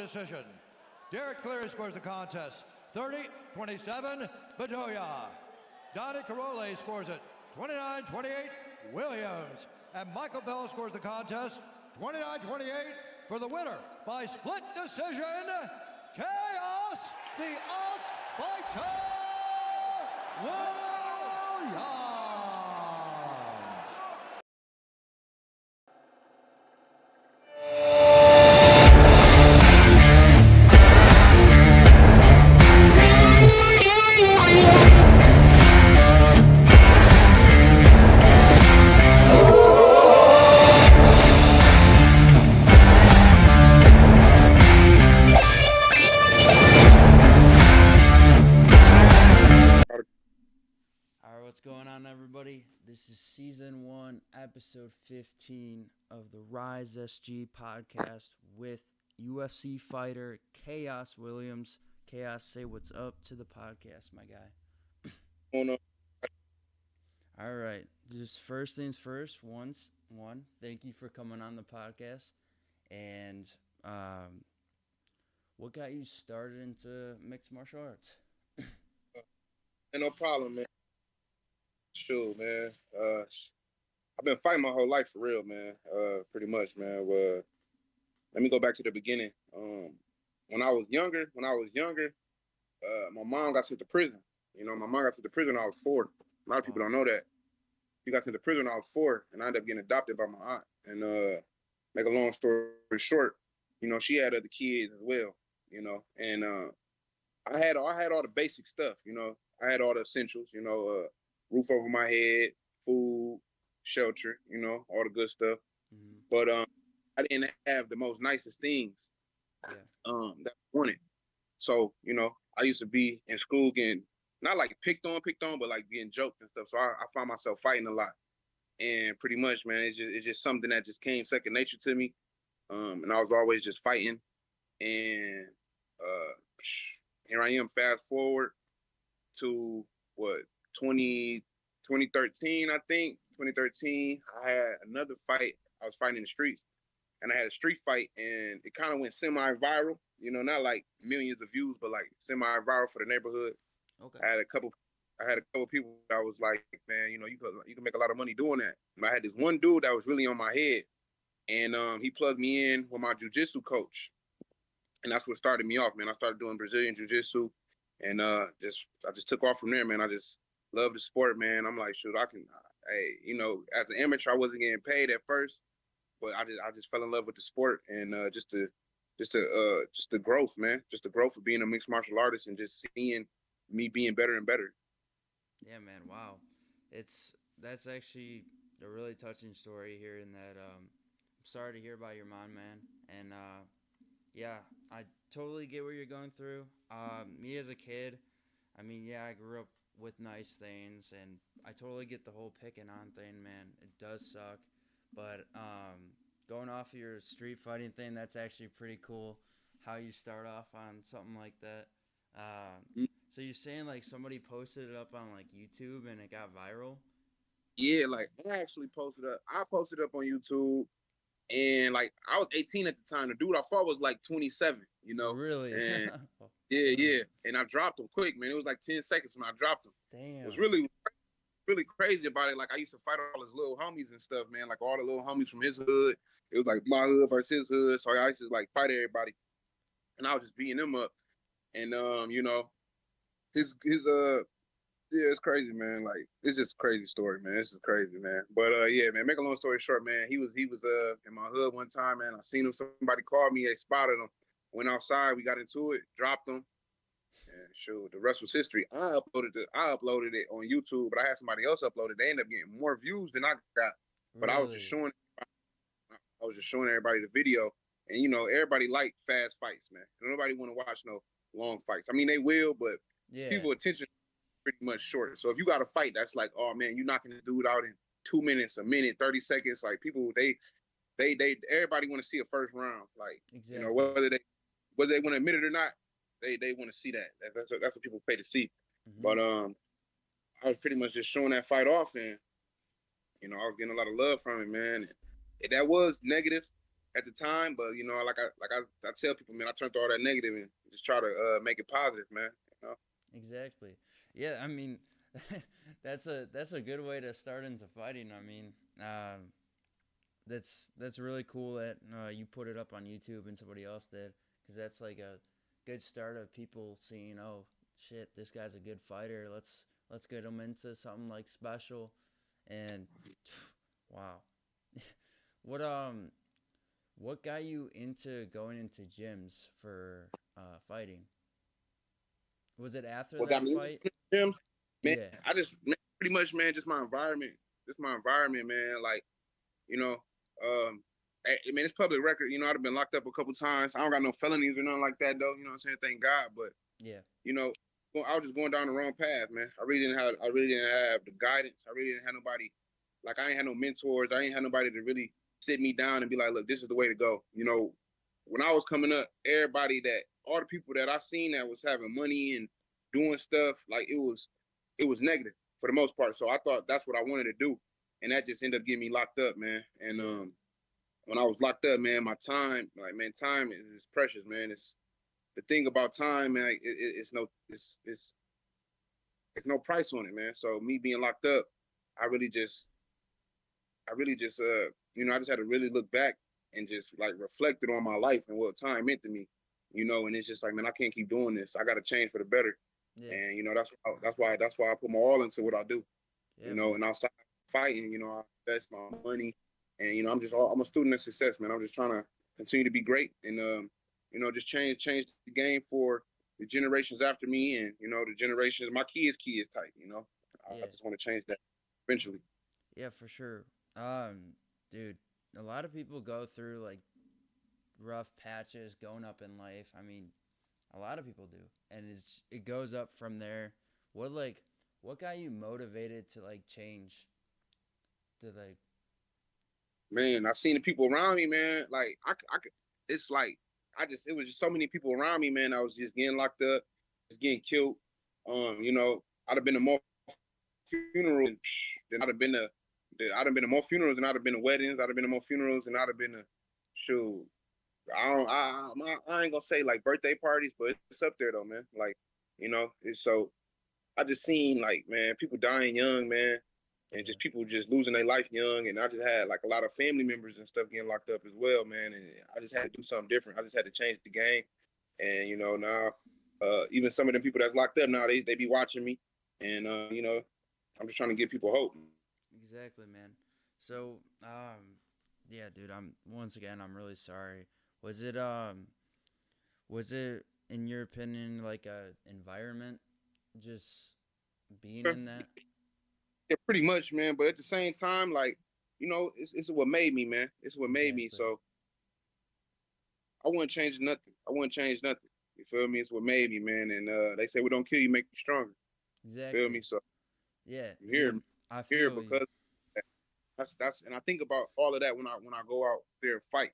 decision. Derek Cleary scores the contest 30-27 Bedoya. Donnie Carole scores it 29-28 Williams. And Michael Bell scores the contest 29-28 for the winner by split decision, Khaos the Ox Fighter Williams. What's going on, everybody? This is season 1, episode 15 of the Rise SG podcast with UFC fighter Khaos Williams. Khaos, say what's up to the podcast, my guy. Oh, no. All right, just first things first. Thank you for coming on the podcast. And what got you started into mixed martial arts? No problem, man. Sure, man. I've been fighting my whole life for real, man. Pretty much, man. Let me go back to the beginning. When I was younger, my mom got sent to prison. You know, my mom got sent to prison when I was 4. A lot of people don't know that. She got sent to prison when I was 4, and I ended up getting adopted by my aunt. And make a long story short, you know, she had other kids as well. You know, and I had all the basic stuff. You know, I had all the essentials. You know, roof over my head, food, shelter, you know, all the good stuff. Mm-hmm. But I didn't have the most nicest things that I wanted. So, you know, I used to be in school getting not like picked on, but like getting joked and stuff. So I found myself fighting a lot. And pretty much, man, it's just something that just came second nature to me. And I was always just fighting. And here I am, fast forward to what? 2013, I think. 2013, I had another fight. I was fighting in the streets, and I had a street fight, and it kind of went semi-viral. You know, not like millions of views, but like semi-viral for the neighborhood. Okay. I had a couple people that was like, man, you know, you can make a lot of money doing that. And I had this one dude that was really on my head, and he plugged me in with my jiu-jitsu coach, and that's what started me off, man. I started doing Brazilian jiu-jitsu, and I just took off from there, man. I just love the sport, man. I'm like, shoot, hey, you know, as an amateur, I wasn't getting paid at first, but I just fell in love with the sport, and just the growth, man, just the growth of being a mixed martial artist and just seeing me being better and better. Yeah, man. Wow. That's actually a really touching story here in that, I'm sorry to hear about your mom, man. And, yeah, I totally get what you're going through. Me as a kid, I mean, yeah, I grew up with nice things, and I totally get the whole picking on thing, man. It does suck, but going off of your street fighting thing, that's actually pretty cool how you start off on something like that. So you're saying like somebody posted it up on like YouTube and it got viral? Yeah, like I posted up on YouTube, and like I was 18 at the time. The dude I fought was like 27, you know. Really? And yeah. And I dropped him quick, man. It was like 10 seconds when I dropped him. Damn. It was really crazy about it. Like I used to fight all his little homies and stuff, man. Like all the little homies from his hood. It was like my hood versus his hood. So I used to like fight everybody. And I was just beating them up. And you know, his yeah, it's crazy, man. Like it's just a crazy story, man. It's just crazy, man. But yeah, man, make a long story short, man, he was in my hood one time, man. I seen him, somebody called me, they spotted him. Went outside, we got into it, dropped him. And shoot, the rest was history. I uploaded it on YouTube, but I had somebody else upload it. They ended up getting more views than I got. But really? I was just showing everybody the video. And you know, everybody like fast fights, man. Nobody want to watch no long fights. I mean, they will, but people attention pretty much short. So if you got a fight that's like, oh man, you're knocking the dude out in 2 minutes, a minute, 30 seconds. Like people, they everybody want to see a first round. Like exactly. You know, whether they want to admit it or not, they want to see that. That's what people pay to see. Mm-hmm. But I was pretty much just showing that fight off, and you know, I was getting a lot of love from it, man. And that was negative, at the time, but you know, I tell people, man, I turned all that negative and just try to make it positive, man. You know? Exactly. Yeah, I mean, that's a good way to start into fighting. I mean, that's really cool that you put it up on YouTube and somebody else did, because that's like a good start of people seeing, oh shit, this guy's a good fighter. Let's get him into something like special, and wow, what what got you into going into gyms for fighting? Was it after What got that me fight? into the gym, man? Yeah, I just man, pretty much, man, just my environment, man. Like, you know, I mean, it's public record. You know, I've been locked up a couple times. I don't got no felonies or nothing like that, though. You know what I'm saying? Thank God. But yeah, you know, I was just going down the wrong path, man. I really didn't have the guidance. I really didn't have nobody. Like, I ain't had no mentors. I ain't had nobody to really sit me down and be like, look, this is the way to go. You know, when I was coming up, all the people that I seen that was having money and doing stuff, like it was negative for the most part. So I thought that's what I wanted to do, and that just ended up getting me locked up, man. And yeah, when I was locked up, man, my time, like, man, time is precious, man. It's the thing about time, man. Like, it's no price on it, man. So me being locked up, I really just, you know, I just had to really look back and just like reflected on my life and what time meant to me, you know. And it's just like, man, I can't keep doing this. I got to change for the better. yeah, And you know, that's why I put my all into what I do, yeah, you know. man. And outside fighting, you know, I invest my money, and you know, I'm a student of success, man. I'm just trying to continue to be great, and you know, just change the game for the generations after me, and you know, the generations my kids type, you know. I Yeah. just want to change that eventually. Yeah, for sure. Dude, a lot of people go through like rough patches going up in life. I mean, a lot of people do, and it goes up from there. What like what got you motivated to like change? To like, Man, I seen the people around me, man. Like I could, it's like it was just so many people around me, man. I was just getting locked up, just getting killed. You know, I'd have been to more funerals than I'd have been to more funerals than I'd have been to weddings. I'd have been to more funerals than I'd have been to shoot. I ain't gonna say like birthday parties, but it's up there though, man. Like, you know, it's so I just seen like, man, people dying young, man, and yeah, just people just losing their life young. And I just had like a lot of family members and stuff getting locked up as well, man. And I just had to do something different. I just had to change the game. And you know, now even some of the people that's locked up now, they be watching me, and you know, I'm just trying to give people hope. exactly, man. So, yeah, dude, I'm really sorry. Was it um was it in your opinion like a environment just being in that? Yeah, pretty much, man. But at the same time, like, you know, it's what made me, man. It's what made me. Exactly. So I wouldn't change nothing. I wouldn't change nothing. You feel me? It's what made me, man. And they say we don't kill you, make you stronger. You feel me? Exactly. So Yeah, I'm dude, I here feel you. because that's and I think about all of that when I go out there and fight.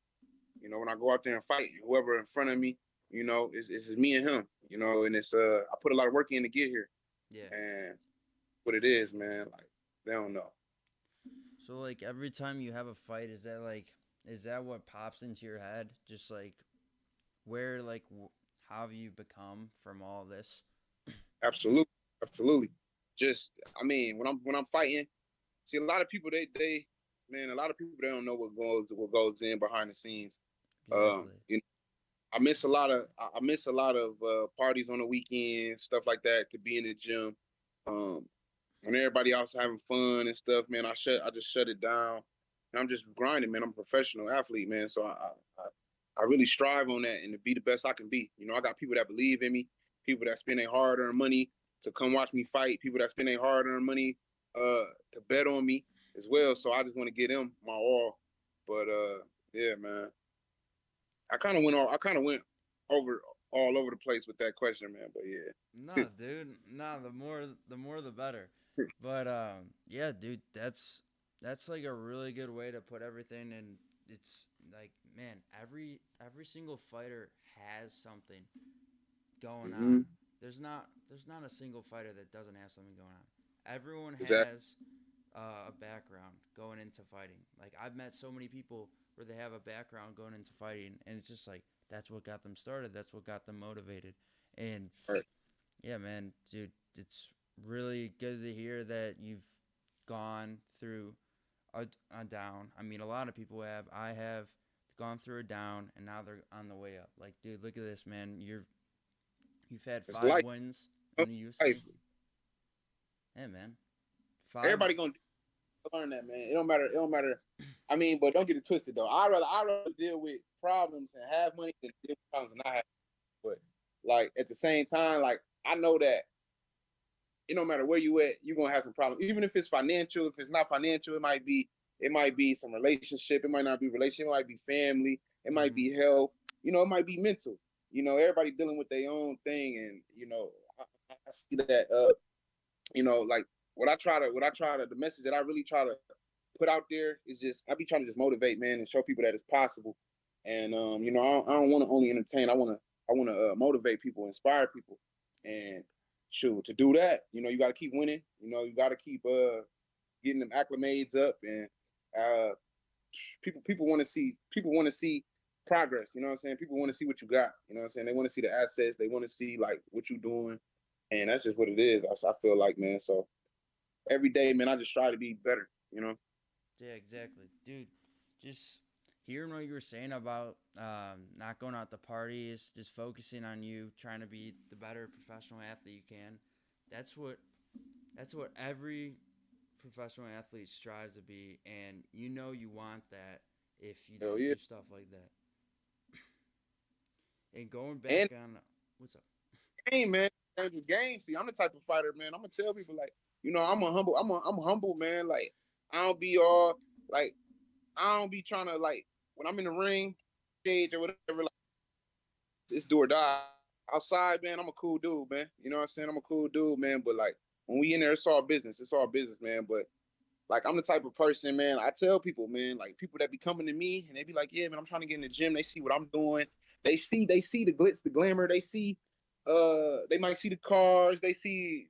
You know, when I go out there and fight, whoever in front of me, you know, it's me and him. You know, and it's I put a lot of work in to get here, Yeah. and what it is, man. Like they don't know. So like every time you have a fight, is that what pops into your head? Just like where like how have you become from all this? Absolutely, absolutely. Just I mean, when I'm fighting, see a lot of people they man, a lot of people they don't know what goes in behind the scenes. Exactly. You know, I miss a lot of parties on the weekend, stuff like that. To be in the gym, um, when everybody else having fun and stuff, man, I just shut it down. And I'm just grinding, man. I'm a professional athlete, man. So I really strive on that and to be the best I can be. You know, I got people that believe in me, people that spend their hard earned money to come watch me fight, people that spend their hard earned money to bet on me as well. So I just want to get them my all. But yeah, man. I kind of went over all over the place with that question, man. But yeah. Nah, dude. Nah, the more the better. But yeah, dude, that's like a really good way to put everything, and it's like, man, every single fighter has something going on. Mm-hmm. There's not a single fighter that doesn't have something going on. Everyone Exactly. has a background going into fighting. Like I've met so many people where they have a background going into fighting, and it's just like that's what got them started. That's what got them motivated. And Right. yeah, man, dude, it's really good to hear that you've gone through a down. I mean, a lot of people have. I have gone through a down, and now they're on the way up. Like, dude, look at this, man. You've had It's 5 life. wins in the UFC. Life. Yeah, man. 5. Everybody gonna learn that, man. It don't matter. It don't matter. I mean, but don't get it twisted though. I rather deal with problems and have money than deal with problems and not have. But like at the same time, like I know that it don't matter where you at, you're gonna have some problems. Even if it's financial, if it's not financial, it might be some relationship, it might not be relationship, it might be family, it might be health, it might be mental. Everybody dealing with their own thing, and I see that like the message that I really try to put out there is just I be trying to just motivate, man, and show people that it's possible. And I don't want to only entertain. I want to motivate people, inspire people, and shoot, to do that, you got to keep winning. You got to keep getting them acclimates up, and people want to see progress. You know what I'm saying? People want to see what you got. You know what I'm saying? They want to see the assets. They want to see like what you're doing, and that's just what it is. I feel like, man. So every day, man, I just try to be better. Yeah, exactly, dude. Just hearing what you were saying about not going out to parties, just focusing on you, trying to be the better professional athlete you can. That's what every professional athlete strives to be, and you want that if you Hell don't yeah. do stuff like that. And going And back on what's up? game, man, dangerous game. See, I'm the type of fighter, man. I'm gonna tell people like, I'm humble, man. Like, I don't be all like, I don't be trying to like when I'm in the ring, stage or whatever. Like, it's do or die. Outside, man, I'm a cool dude, man. You know what I'm saying? I'm a cool dude, man. But like when we in there, it's all business. It's all business, man. But like I'm the type of person, man. I tell people, man, like people that be coming to me and they be like, "Yeah, man, I'm trying to get in the gym." They see what I'm doing. They see the glitz, the glamour. They might see the cars. They see,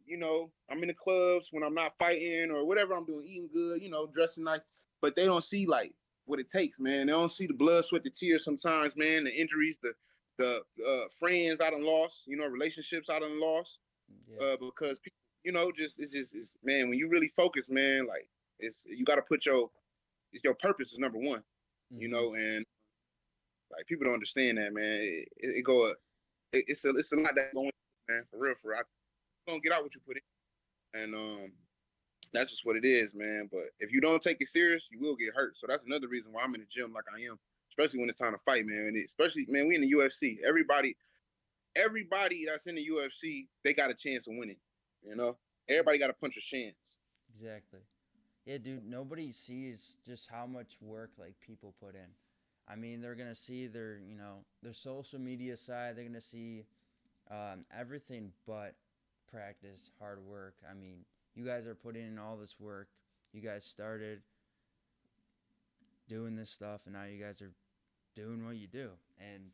I'm in the clubs when I'm not fighting or whatever I'm doing, eating good, dressing nice. But they don't see like what it takes, man. They don't see the blood, sweat, the tears sometimes, man. The injuries, the friends I done lost, relationships I done lost, Yeah, because people, it's man, when you really focus, man, like you got to put it's your purpose is number one, mm-hmm. and like people don't understand that, man. It's a lot that's going, man, for real, for real. You gonna get out what you put in, and that's just what it is, man. But if you don't take it serious, you will get hurt. So that's another reason why I'm in the gym like I am, especially when it's time to fight, man. And especially, man, we in the UFC. Everybody that's in the UFC, they got a chance of winning. Everybody got a puncher's chance. Exactly. Yeah, dude, nobody sees just how much work like people put in. I mean, they're gonna see their social media side. They're gonna see everything but practice, hard work. I mean, you guys are putting in all this work. You guys started doing this stuff, and now you guys are doing what you do. And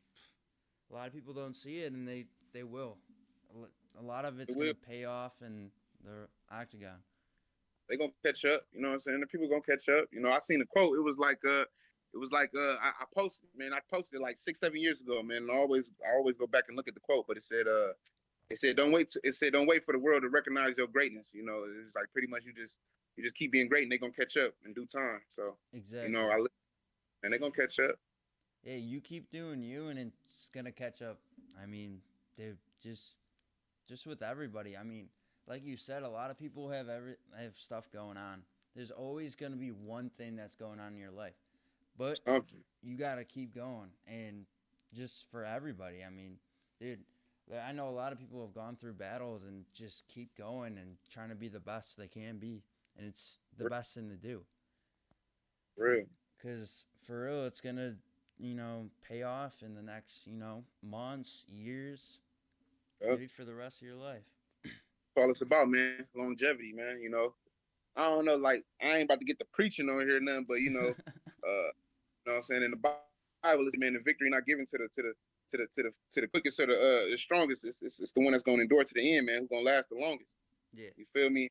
a lot of people don't see it, and they will. A lot of it's gonna pay off in the octagon. They gonna catch up. You know what I'm saying? The people gonna catch up. I seen a quote. It was like I posted, man. I posted it like 6-7 years ago, man. And I always go back and look at the quote, but it said don't wait for the world to recognize your greatness. It's like pretty much you just keep being great, and they gonna catch up in due time. So Exactly. And they gonna catch up. Yeah, you keep doing you, and it's gonna catch up. I mean, dude, just with everybody. I mean, like you said, a lot of people have stuff going on. There's always gonna be one thing that's going on in your life, but you gotta keep going, and just for everybody. I mean, dude, I know a lot of people have gone through battles and just keep going and trying to be the best they can be, and it's the best thing to do. Real. Because for real, it's gonna pay off in the next months, years, maybe for the rest of your life. That's all it's about, man. Longevity, man. I don't know, like I ain't about to get the preaching on here or nothing, but what I'm saying, in the Bible is, man, the victory not given to the quickest or the strongest. It's the one that's gonna endure to the end, man. Who's gonna last the longest? Yeah. You feel me?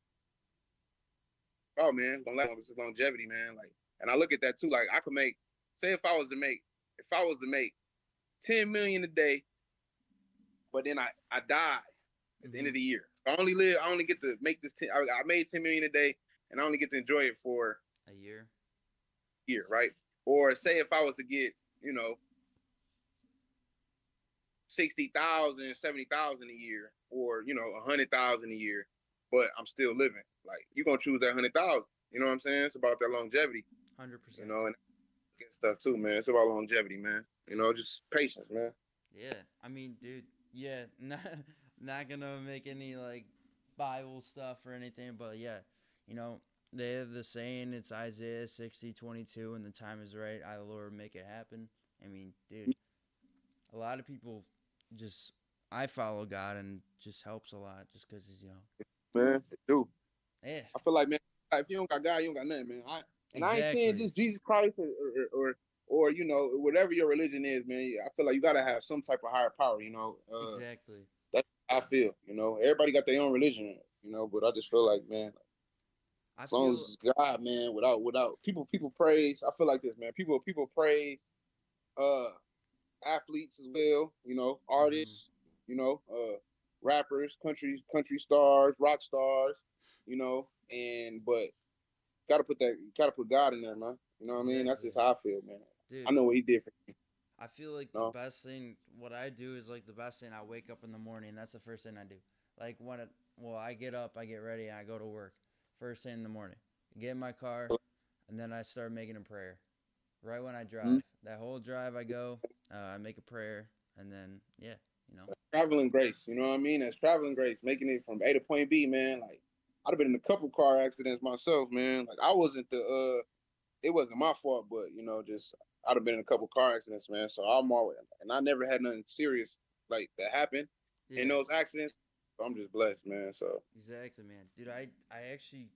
Oh man, it's gonna last the longest. It's longevity, man. Like, and I look at that too. Like, I could make say if I was to make 10 million a day, but then I die at the end of the year. I only get to make this 10. I made 10 million a day, and I only get to enjoy it for A year. right? Or say if I was to get, 60,000, 70,000 a year, or 100,000 a year, but I'm still living. Like you're gonna choose that 100,000. You know what I'm saying? It's about that longevity. 100%. And stuff too, man. It's about longevity, man. Just patience, man. Yeah, I mean, dude, yeah, not gonna make any like Bible stuff or anything, but yeah, you know, they have the saying, it's Isaiah 60:22, and the time is right, I the Lord make it happen. I mean, dude, a lot of people just, I follow God and just helps a lot just because he's, Man, do. yeah, I feel like, man, if you don't got God, you don't got nothing, man. I ain't saying just Jesus Christ or whatever your religion is, man. I feel like you gotta have some type of higher power, exactly. That's how I feel, Everybody got their own religion, but I just feel like, man, I as long as feel, it's God, man, without people praise. I feel like this, man. People praise uh athletes as well, artists, rappers, country stars, rock stars, but gotta put God in there, man. You know what I mean? That's just how I feel, man. dude, I know what he did for me. I feel like the best thing, what I do is like the best thing. I wake up in the morning. That's the first thing I do. Like I get up, I get ready, and I go to work. First thing in the morning, get in my car, and then I start making a prayer. Right when I drive, that whole drive I go, I make a prayer, and then Traveling grace, you know what I mean? That's traveling grace, making it from A to point B, man. Like I'd have been in a couple car accidents myself, man. Like I wasn't it wasn't my fault, but just I'd have been in a couple car accidents, man. So I'm always, and I never had nothing serious like that happen in those accidents. So I'm just blessed, man. So exactly, man, dude. I actually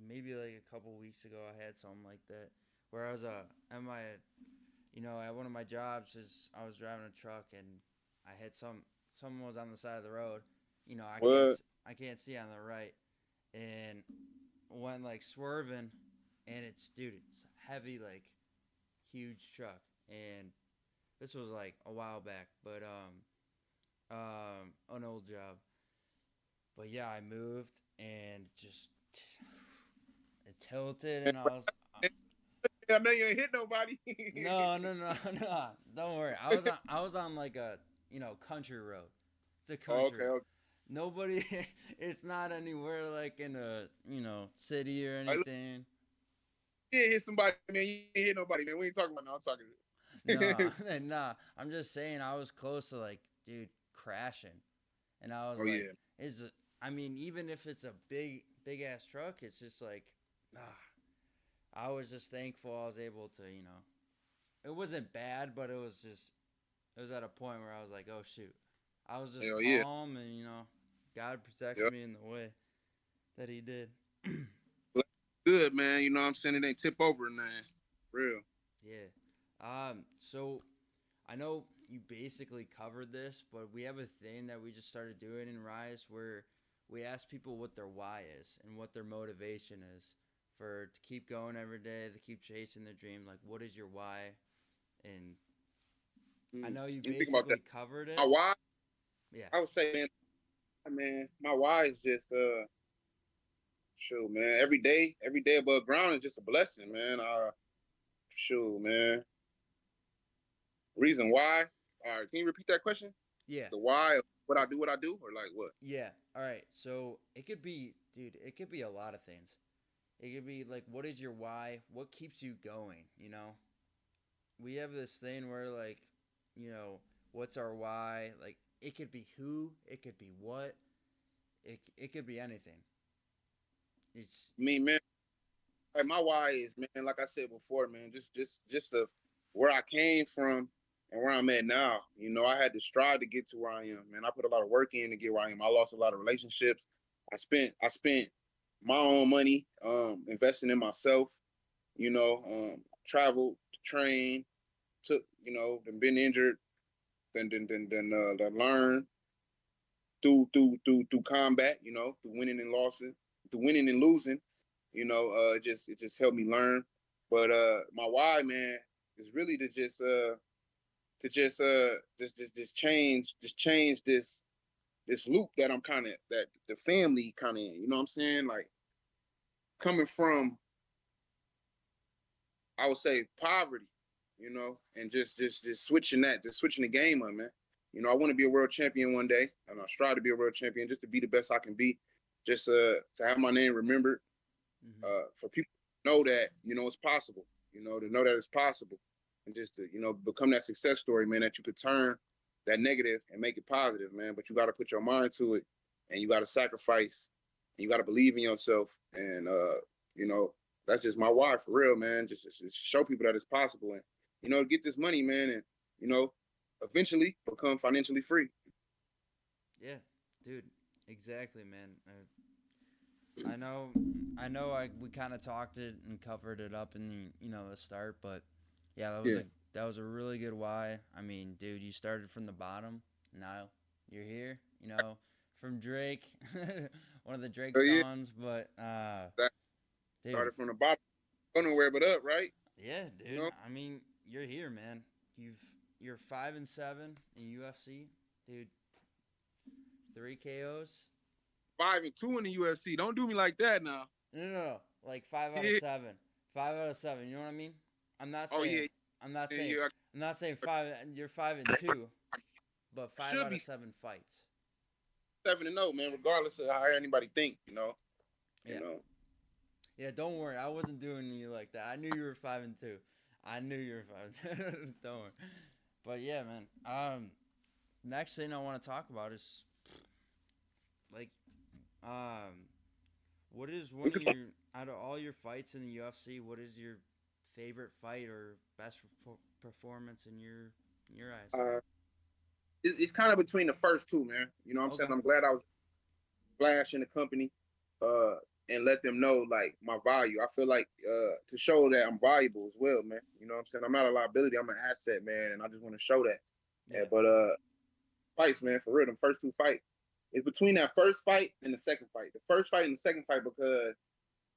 maybe like a couple weeks ago I had something like that where I was at my at one of my jobs is I was driving a truck and I had someone was on the side of the road. I can't see on the right and went like swerving and it's heavy like huge truck and this was like a while back but an old job but yeah I moved and just it tilted and I was I know you ain't hit nobody. no don't worry I was on like a country road. It's a country road. Okay. Nobody it's not anywhere like in a city or anything. You didn't hit somebody, man. You didn't hit nobody, man. We ain't talking about no. I'm talking. Nah. I'm just saying I was close to like, dude, crashing, and I was like, yeah. is it? I mean, even if it's a big ass truck, it's just like, I was just thankful I was able to, it wasn't bad, but it was at a point where I was like, oh shoot, I was just calm and God protected me in the way that He did. Good, man. You know what I'm saying? It ain't tip over, man. Real. Yeah. So I know you basically covered this, but we have a thing that we just started doing in Rise where we ask people what their why is and what their motivation is to keep going every day, to keep chasing their dream. Like, what is your why? And I know you basically covered it. My why? Yeah. I would say, man, my why is just shoot, man. Every day above ground is just a blessing, man. Shoot, man. Reason why? All right, can you repeat that question? Yeah. The why of what I do, or like what? Yeah. All right. So it could be, dude. It could be a lot of things. It could be like, what is your why? What keeps you going? We have this thing where like, what's our why? Like, it could be who. It could be what. It could be anything. It's me, man. Like my why is, man, like I said before, man, just of where I came from and where I'm at now. I had to strive to get to where I am, man. I put a lot of work in to get where I am. I lost a lot of relationships. I spent my own money, investing in myself, traveled, trained, took, then been injured, then learn through combat, through winning and losing, through winning and losing. It just helped me learn. But my why, man, is really to just change this loop that I'm kind of that the family kind of in. You know what I'm saying? Like coming from, I would say poverty, you know, and just switching just switching the game on, man. You know, I want to be a world champion one day, and I strive to be a world champion just to be the best I can be, just to have my name remembered, for people to know that it's possible, to know that it's possible, and just to become that success story, man. That you could turn that negative and make it positive, man. But you got to put your mind to it, and you got to sacrifice, and you got to believe in yourself, and that's just my why for real, man. Just show people that it's possible, and get this money, man, and eventually become financially free. Yeah, dude, exactly, man. I know. We kind of talked it and covered it up in the start, but yeah, that was a really good why. I mean, dude, you started from the bottom. Now you're here. From Drake, one of the Drake Yeah, songs, but that dude, started from the bottom, go nowhere but up, right? yeah, dude. I mean, you're here, man. You're 5-7 in UFC, dude. 3 KOs. 5-2 in the UFC. Don't do me like that now. No. Like 5 out of Yeah. 7. 5 out of 7. You know what I mean? I'm not Oh saying. yeah. I'm not Yeah, saying. yeah. I'm not saying 5. You're 5-2, but 5 Should out be of 7 fights. 7-0, man. Regardless of how anybody think, Yeah. Yeah. Don't worry. I wasn't doing you like that. I knew you were 5-2. I knew you were 5-2. Don't worry. But yeah, man. Next thing I want to talk about is like, what is one of your out of all your fights in the UFC? What is your favorite fight or best performance in your eyes? It's kind of between the first two, man. You know what I'm saying? Okay. I'm glad I was Flash in the company, and let them know like my value. I feel like to show that I'm valuable as well, man. You know what I'm saying? I'm not a liability. I'm an asset, man, and I just want to show that. Yeah. But fights, man, for real, them first two fights. It's between that first fight and the second fight. The first fight and the second fight, because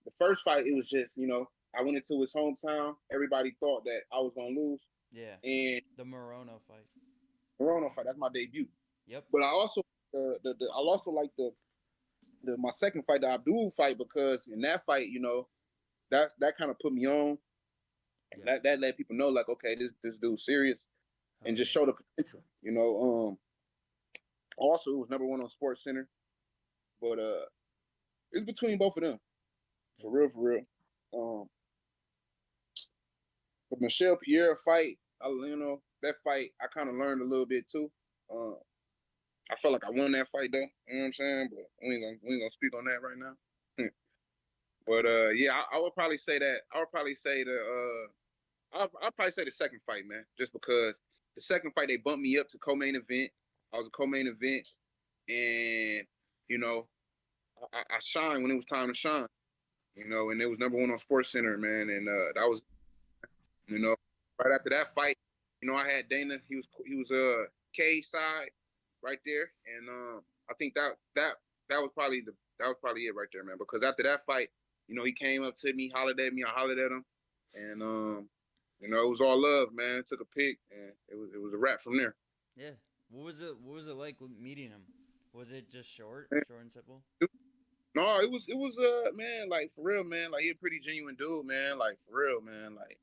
the first fight, it was just, I went into his hometown. Everybody thought that I was going to lose. Yeah. And the Morono fight. Morono fight, that's my debut. Yep. But I also, I also like my second fight, the Abdul fight, because in that fight, that kind of put me on. And that let people know, like, okay, this dude's serious, and just show the potential, Also, it was number 1 on Sports Center, but it's between both of them, for real, for real. The Michelle Pierre fight, that fight, I kind of learned a little bit too. I felt like I won that fight though. You know what I'm saying? But we ain't gonna speak on that right now. But yeah, I would probably say that. I would probably say I'll probably say the second fight, man, just because the second fight they bumped me up to co-main event. I was a co-main event, and I shined when it was time to shine. And it was number 1 on Sports Center, man, and that was, right after that fight, I had Dana. He was K side right there, and I think that was probably it right there, man. Because after that fight, he came up to me, hollered at me, I hollered at him, and it was all love, man. Took a pic, and it was a wrap from there. Yeah. What was it like meeting him? Was it just short and simple? No, it was man, like for real, man. Like, he a pretty genuine dude, man. Like, for real, man. Like,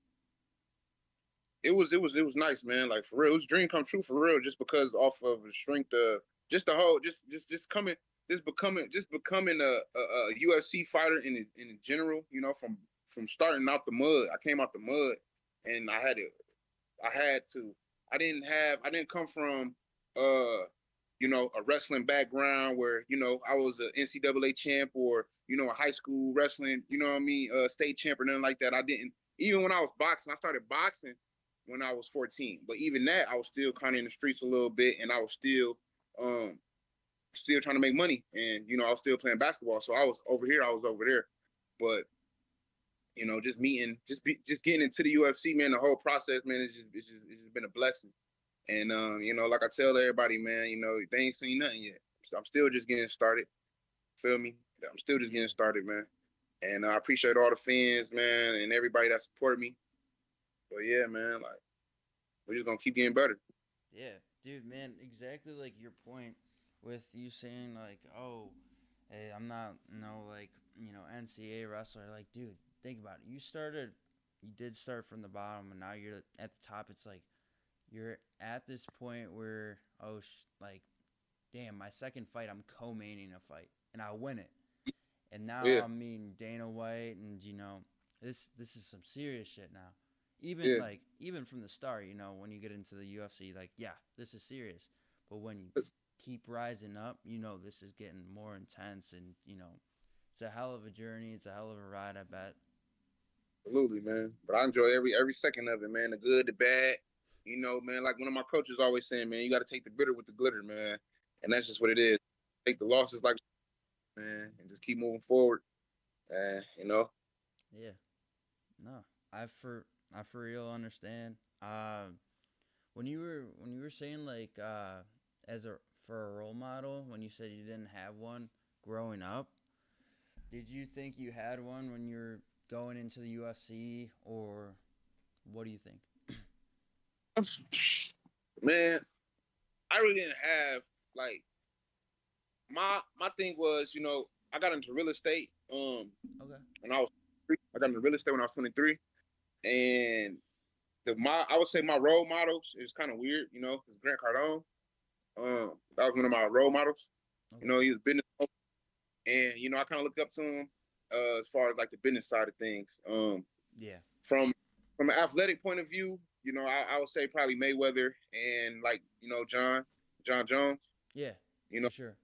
it was nice, man. Like, for real, it was a dream come true, for real. Just because off of the strength of just the whole, becoming a UFC fighter in general. From starting out the mud. I came out the mud, and I didn't come from a wrestling background where I was an NCAA champ, or a high school wrestling, state champ or nothing like that. I didn't. Even when I was boxing, I started boxing when I was 14. But even that, I was still kind of in the streets a little bit, and I was still trying to make money, and I was still playing basketball. So I was over here, but just getting into the UFC, man, the whole process, man, it's just been a blessing. And like I tell everybody, man, they ain't seen nothing yet. So I'm still just getting started. Feel me? I'm still just getting started, man. And I appreciate all the fans, man, and everybody that support me. But yeah, man, like we're just gonna keep getting better. Yeah, dude, man, exactly like your point with you saying like, oh, hey, I'm not no like NCAA wrestler. Like, dude, think about it. You did start from the bottom, and now you're at the top. It's like you're at this point where like, damn, my second fight, I'm co-maining a fight, and I win it. And now Yeah, I'm meeting Dana White, and this is some serious shit now. Even yeah, like even from the start, when you get into the UFC, like yeah, this is serious. But when you keep rising up, this is getting more intense, and it's a hell of a journey. It's a hell of a ride, I bet. absolutely, man. But I enjoy every second of it, man. The good, the bad. You know, man. Like one of my coaches always saying, man, you got to take the bitter with the glitter, man. And that's just what it is. Take the losses like, man, and just keep moving forward. And you know, Yeah, no, I for I for real understand. When you were saying like as a for a role model, when you said you didn't have one growing up, did you think you had one when you were going into the UFC, or what do you think? man, I really didn't have like my thing was, you know, I got into real estate. Okay. When I got into real estate when I was 23, and I would say my role models is kind of weird, you know, is Grant Cardone. That was one of my role models. You Okay. know, he was business, and you know, I kind of look up to him as far as like the business side of things. Yeah. From an athletic point of view, you know, I would say probably Mayweather and like you know John Jones. Yeah. You know, For sure.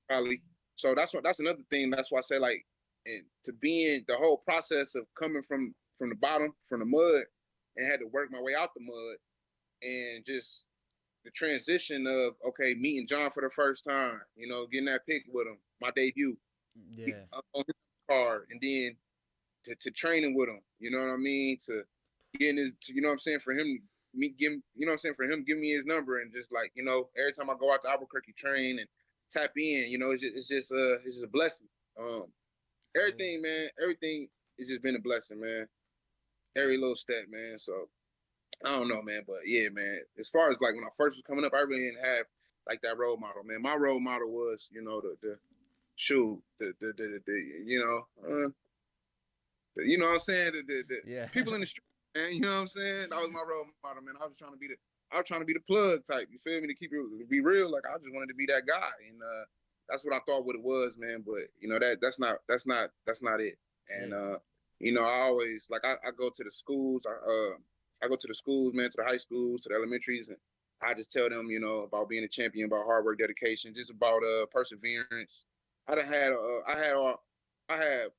probably. So that's another thing. That's why I say like, and to be in the whole process of coming from the bottom, from the mud, and had to work my way out the mud, and just the transition of okay, meeting John for the first time, you know, getting that pick with him, my debut, Yeah. on his card, and then to training with him, you know what I mean, to getting his, you know what I'm saying, for him, me give, you know what I'm saying, for him, give me his number, and just like you know, every time I go out to Albuquerque train and tap in, you know, it's just a blessing. Hell yeah. Everything, man, everything has just been a blessing, man. Yeah. Every little step, man. So I don't know, man, but yeah, man. As far as like when I first was coming up, I really didn't have like that role model, man. My role model was, you know, the shoot, the you know, you know what I'm saying, the Yeah. people in the street, man. You know what I'm saying? That was my role model, man. I was trying to be the plug type. You feel me? To keep it, to be real, like I just wanted to be that guy, and that's what I thought what it was, man. But you know that's not it. And Yeah. you know, I always like I go to the schools, I go to the schools, man, to the high schools, to the elementaries, and I just tell them, you know, about being a champion, about hard work, dedication, just about perseverance. I done had I have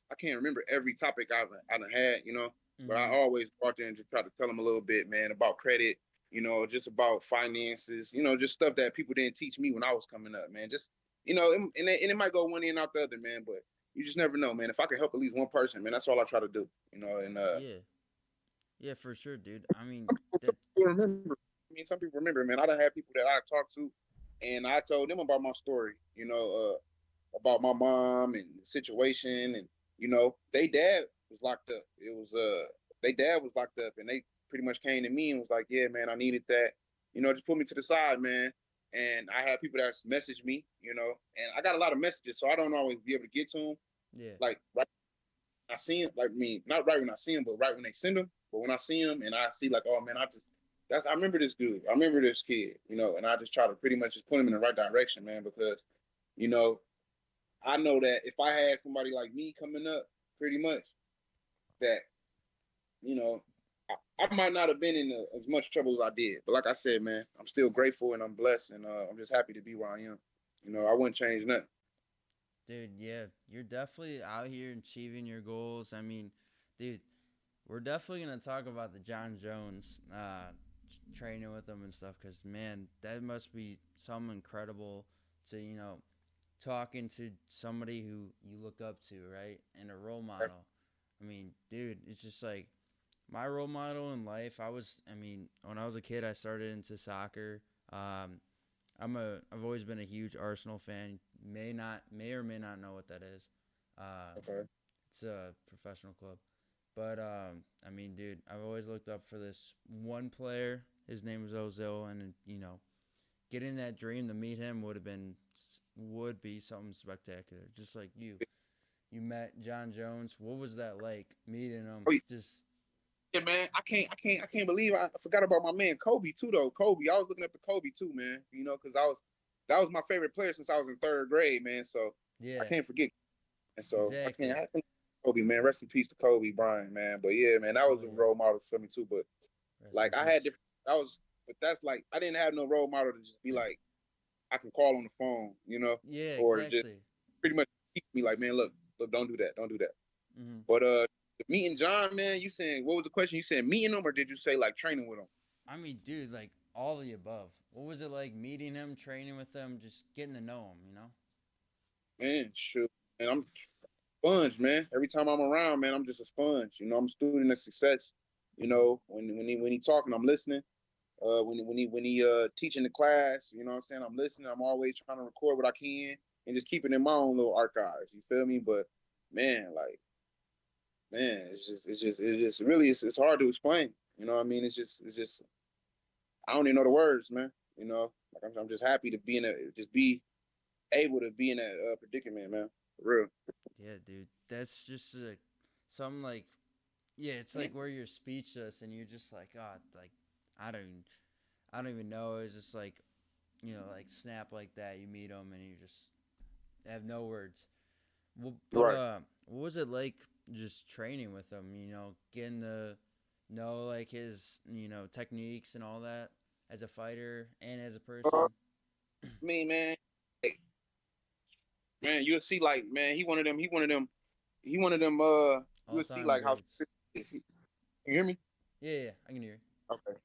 I can't remember every topic I've had, you know, but I Mhm. always walk there and just try to tell them a little bit, man, about credit, you know, just about finances, you know, just stuff that people didn't teach me when I was coming up, man. Just, you know, and it might go one end out the other, man, but you just never know, man. If I can help at least one person, man, that's all I try to do, you know, and Yeah. Yeah, for sure, dude. I mean, that. people remember. I mean, some people remember, man. I done had people that I talked to, and I told them about my story, you know, about my mom and the situation, and you know, they dad was locked up. It was they dad was locked up, and they pretty much came to me and was like, "Yeah, man, I needed that. You know, just put me to the side, man." And I had people that messaged me, you know, and I got a lot of messages, so I don't always be able to get to them. Yeah. Like right when I see them, like me, not right when I see them, but right when they send them. But when I see them and I see like, oh man, I remember this dude, I remember this kid, you know, and I just try to pretty much just put him in the right direction, man, because you know I know that if I had somebody like me coming up, pretty much that you know I might not have been in as much trouble as I did. But like I said, man, I'm still grateful and I'm blessed, and I'm just happy to be where I am. You know, Yeah. I wouldn't change nothing. Dude, yeah, you're definitely out here achieving your goals. I mean, dude, we're definitely gonna talk about the John Jones training with him and stuff, because man, that must be something incredible to talking to somebody who you look up to, right, and a role model. I mean, dude, it's just like my role model in life. I mean, when I was a kid, I started into soccer. Um, I've always been a huge Arsenal fan. May or may not know what that is. Uh, Okay. it's a professional club. But I mean, dude, I've always looked up for this one player. His name was Ozil, and getting that dream to meet him would be something spectacular. Just like you met John Jones. What was that like meeting him? Oh, Just yeah, man. I can't believe I forgot about my man Kobe too, though. Kobe, I was looking up to Kobe too, man. You know, because that was my favorite player since I was in third grade, man. So I yeah, can't forget. And so exactly. I can't Kobe, man. Rest in peace to Kobe Bryant, man. But yeah, man, that was Oh a yeah, role model for me too. But rest in like I had peace. different. I was, but that's like I didn't have no role model to just be like I can call on the phone, you know, Yeah, or to just exactly. pretty much teach me like, man, look, don't do that, don't do that. Hmm. But meeting John, man, you saying what was the question? You saying meeting him, or did you say like training with him? I mean, dude, like all the above. What was it like meeting him, training with him, just getting to know him? Man, shoot, and I'm sponge, man. Every time I'm around, man, I'm just a sponge. You know, I'm a student of success. You Hmm. know, when he talking, I'm listening. When he teaching the class, you know what I'm saying? I'm listening. I'm always trying to record what I can and just keep it in my own little archives. You feel me? But man, like man, it's just really it's hard to explain. You know what I mean? It's just I don't even know the words, man. You know, like I'm just happy to be in a just be able to be in that predicament, man. For real. Yeah, dude, that's just something like yeah, it's like where you're speechless and you're just like, oh, like I don't, I don't even know. It's just like like snap like that. You meet him and you just have no words. Well, but Right. what was it like just training with him? Getting to know like his techniques and all that as a fighter and as a I person. mean, man, like, man, you'll see, like, man, he one of them. All You'll see, time like, how. greats. You hear me? Yeah, yeah, I can hear you. Okay.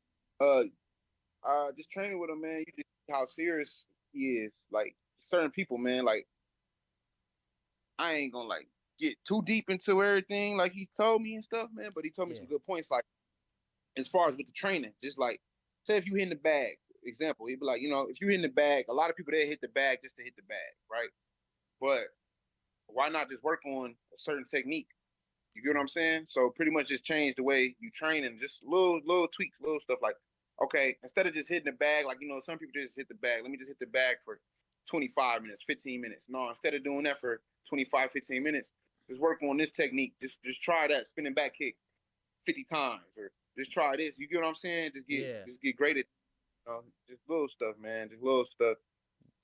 Just training with him, man. You just see how serious he is. Like certain people, man. Like I ain't gonna like get too deep into everything like he told me and stuff, man. But he told me Yeah, some good points. Like as far as with the training, just like say if you hit in the bag, example, he'd be like, you know, if you hit in the bag, a lot of people they hit the bag just to hit the bag, right? But why not just work on a certain technique? You get what I'm saying? So pretty much just change the way you train and just little tweaks, little stuff like, okay, instead of just hitting the bag, like some people just hit the bag. Let me just hit the bag for 25 minutes, 15 minutes. No, instead of doing that for 25, 15 minutes, just work on this technique. Just try that spinning back kick 50 times, or just try this. You get what I'm saying? yeah, Just get great at just little stuff, man. Just little stuff.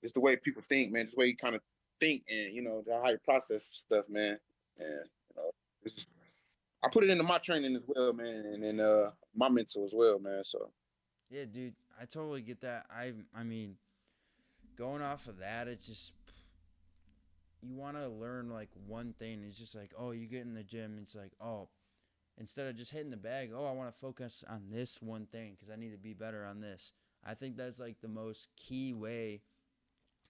Just the way people think, man. Just the way you kind of think and how you process stuff, man. And it's I put it into my training as well, man, and then my mental as well, man. So yeah, dude. I totally get that. I mean, going off of that, it's just you want to learn like one thing. It's just like, oh, you get in the gym. It's like, oh, instead of just hitting the bag, oh, I want to focus on this one thing because I need to be better on this. I think that's like the most key way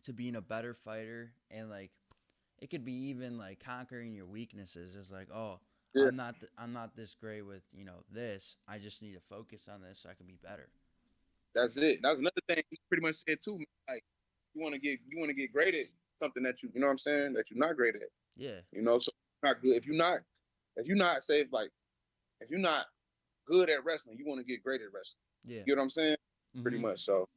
to being a better fighter, and like it could be even like conquering your weaknesses. Just like, oh, yeah, I'm not this great with this. I just need to focus on this so I can be better. that's it. That's another thing he pretty much said too. Man. Like you want to get great at something that you know what I'm saying that you're not great at. Yeah, So not good. If you're not safe, like if you're not good at wrestling, you want to get great at wrestling. yeah. You get what I'm saying? Pretty Mhm. much. So,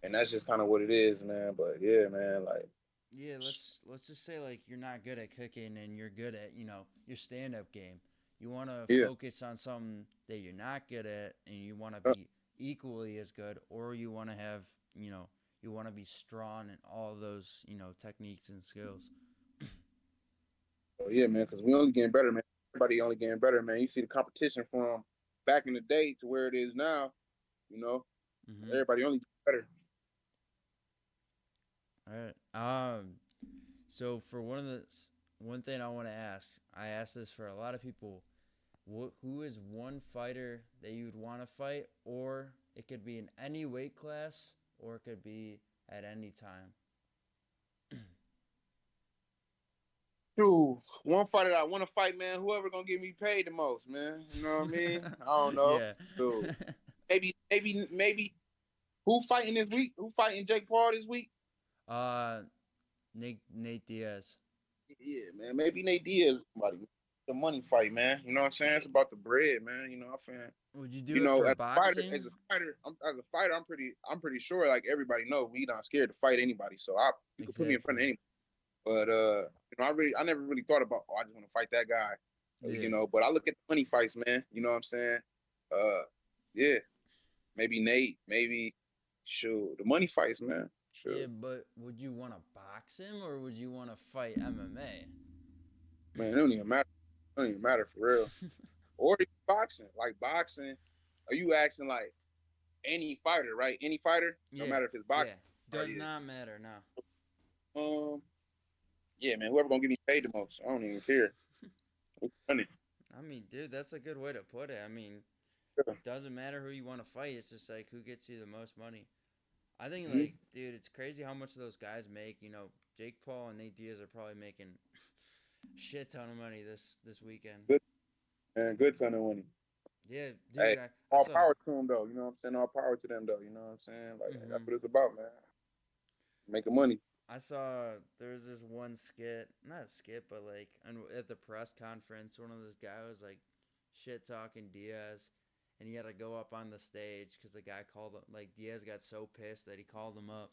and that's just kind of what it is, man. But yeah, man, like Yeah, let's just say like you're not good at cooking and you're good at, your stand-up game. You want to yeah. focus on something that you're not good at and you want to Uh, be equally as good, or you want to have, you want to be strong in all those, techniques and skills. Oh yeah, man, because we only getting better, man. Everybody only getting better, man. You see the competition from back in the day to where it is now. You know, Mhm. everybody only getting better. All right. So for one thing I want to ask, I ask this for a lot of people. Who is one fighter that you would want to fight, or it could be in any weight class, or it could be at any time. Dude, one fighter that I want to fight, man. Whoever gonna get me paid the most, man. You know what I mean? I don't know. Yeah. Dude, maybe. Who fighting this week? Who fighting Jake Paul this week? uh, Nate Diaz. Yeah, man. Maybe Nate Diaz. Somebody. the money fight, man. You know what I'm saying? It's about the bread, man. You know, Would you do it for boxing? I'm pretty sure like everybody know we not scared to fight anybody. So you can put me in front of Exactly. anybody. But I never really thought about I just want to fight that guy. Yeah. But I look at the money fights, man. You know what I'm saying? Yeah, maybe Nate, maybe shoot the money fights, man. Yeah, Shoot, but would you want to box him or would you want to fight MMA? man, it don't even matter. It don't even matter for real. Or boxing, like boxing. Are you asking like any fighter, right? Any fighter, no Yeah, matter if it's boxing yeah. or Does not matter, no. yeah, man. Whoever gonna get me paid the most, I don't even care. It's funny. I mean, dude, that's a good way to put it. I mean, doesn't matter who you want to fight. It's just like who gets you the most money. I think, Mm-hmm. like, dude, it's crazy how much those guys make. You know, Jake Paul and Nate Diaz are probably making shit ton of money this weekend. Good man, good ton of winning. Yeah, dude, Hey, I all saw. power to them though. You know what I'm saying? All power to them though. You know what I'm saying? Like that's hmm what it's about, man. Making money. I saw there was this one skit, not a skit, but like at the press conference, one of those guys was like shit talking Diaz, and he had to go up on the stage because the guy called him. Like Diaz got so pissed that he called him up.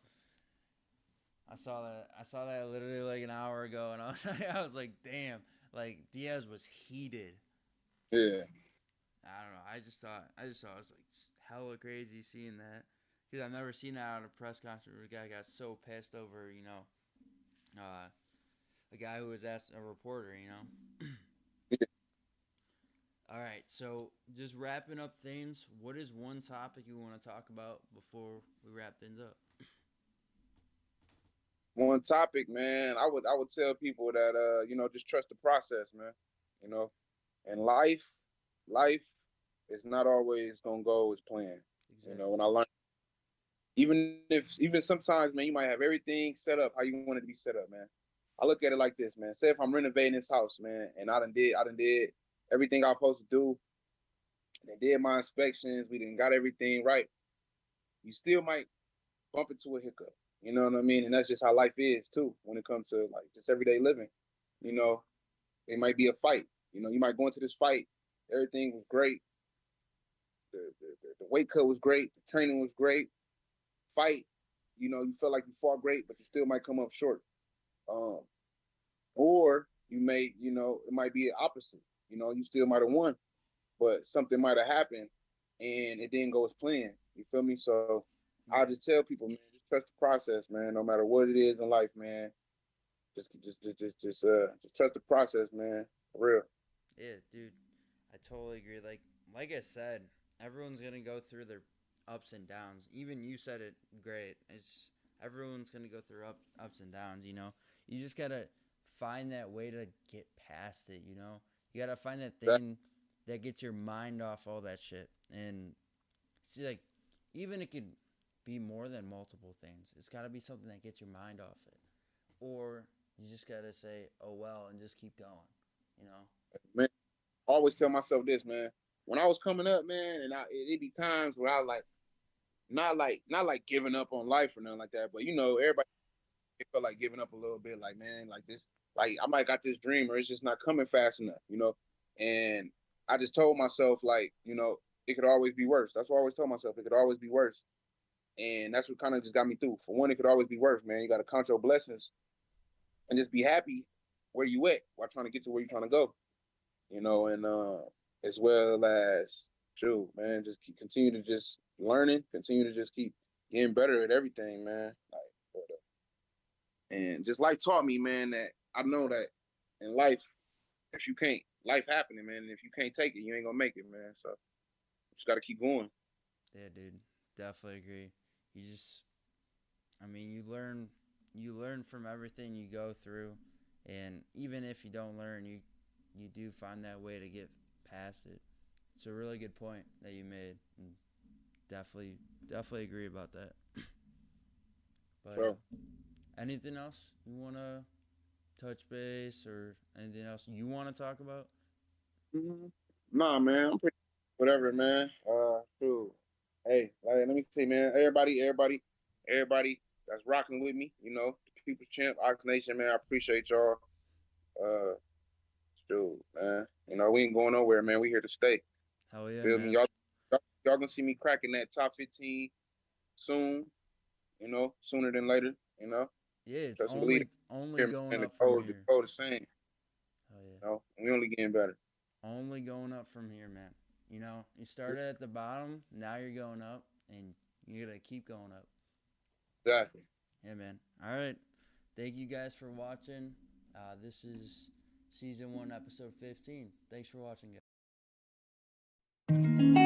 I saw that. I saw that literally like an hour ago, and I was like, damn. Like Diaz was heated. Yeah. I don't know. I just thought it was like hella crazy seeing that because I've never seen that at a press conference where a guy got so pissed over a guy who was asked a reporter. Yeah. All right, so just wrapping up things. What is one topic you want to talk about before we wrap things up? One topic, man. I would tell people that just trust the process, man. You know, and life is not always gonna go as planned. You know, Exactly. when I learned even sometimes, man, you might have everything set up how you want it to be set up, man. I look at it like this, man. Say if I'm renovating this house, man, and I done did everything I was supposed to do. They did my inspections. We didn't got everything right. You still might bump into a hiccup. You know what I mean? And that's just how life is too. When it comes to like just everyday living, you know, it might be a fight. You know, you might go into this fight. Everything was great. The weight cut was great. The training was great. Fight, you felt like you fought great, but you still might come up short. Um, or it might be the opposite. You know, you still might have won, but something might have happened and it didn't go as planned. You feel me? So I Yeah. just tell people, man, just trust the process, man. No matter what it is in life, man. Just trust the process, man. For real. Yeah, dude, I totally agree. Like I said, everyone's gonna go through their ups and downs. Even you said it great. It's everyone's gonna go through ups and downs. You just gotta find that way to get past it. You gotta find that That, thing that gets your mind off all that shit. And see, like, even it could be more than multiple things. It's gotta be something that gets your mind off it, or you just gotta say, "Oh well," and just keep going. You know. man, I always tell myself this, man. When I was coming up, man, and it'd be times where I not like giving up on life or nothing like that, but everybody felt like giving up a little bit, like man, like this, like I might got this dream or it's just not coming fast enough. And I just told myself like, it could always be worse. That's what I always told myself. It could always be worse. And that's what kind of just got me through. For one, it could always be worse, man. You got to count your blessings and just be happy where you at while trying to get to where you're trying to go. And as well as true, man, just continue to just learning, continue to just keep getting better at everything, man. And just life taught me, man, that I know that in life, if you can't, life happening, man, and if you can't take it, you ain't gonna make it, man. So just gotta keep going. Yeah, dude, definitely agree. You just, I mean, you learn from everything you go through, and even if you don't learn, you do find that way to get past it. It's a really good point that you made, and definitely agree about that. But So anything else you wanna touch base or anything else you want to talk about? nah, man, I'm pretty whatever, man. True. Hey, like, let me see, man. Everybody that's rocking with me, the People's Champ, Ox Nation, man. I appreciate y'all. Uh, Shoot, man. You know, we ain't going nowhere, man. We here to stay. Hell yeah, Feel me? man. Y'all gonna see me cracking that top 15 soon. You know, sooner than later. You know, Yeah, it's trust and believe. only going And up from the here. code the same. Hell yeah. You know, we only getting better. Only going up from here, man. You know, you started at the bottom, now you're going up, and you gotta keep going up. Exactly. Yeah, man. All right. Thank you guys for watching. This is season 1, episode 15. Thanks for watching, guys.